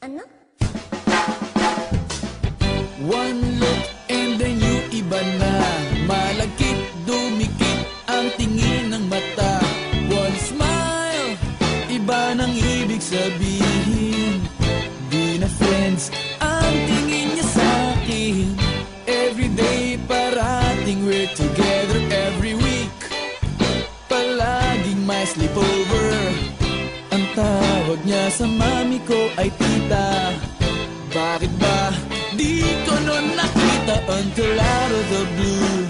Ano? One look and then you iba na. Malagkit, dumikit ang tingin ng mata. One smile, iba nang ibig sabihin. Di na friends ang tingin niya sa'kin. Everyday parating we're together every week. Palaging may sleepover. Ang tawag niya sa mami ko ay tita. Bakit ba di ko nun nakita until out of the blue?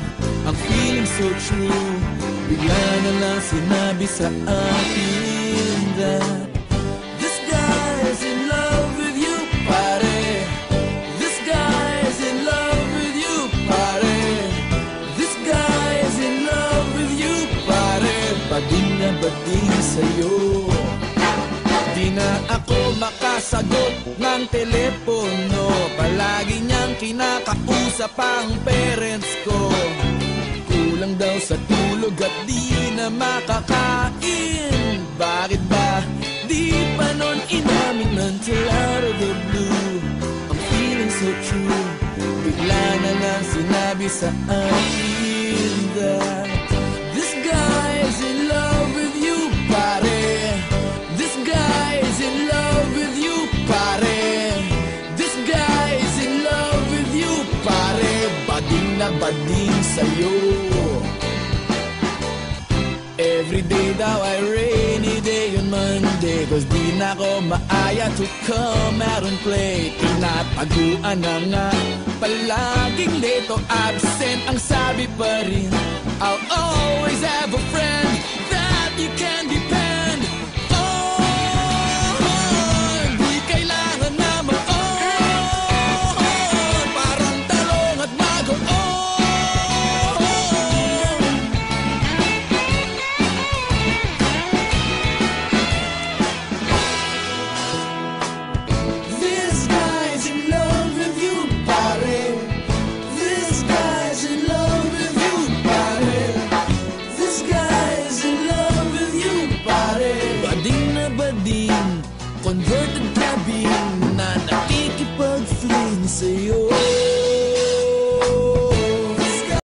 Ang feeling so true. Bigla na lang sinabi sa akin that this guy's in love with you, pare. This guy's in love with you, pare. This guy's in love with you, pare. Bading na bading sa'yo. Di na ako makasagot ng telepono. Palagi niyang kinakausap ang parents ko. Kulang daw sa tulog at di na makakain. Bakit ba di pa nun inamin until out of the blue? I'm feeling so true. Bigla na lang sinabi sa akin that this guy's in love with you, pare. This guy's in love with you, pare. This guy's in love with you, pare. Bading na bading sa'yo. Everyday daw ay rainy day on Monday, cause di na ko maaya to come out and play. Tinataguan na nga, palaging late o absent ang sabi pa rin.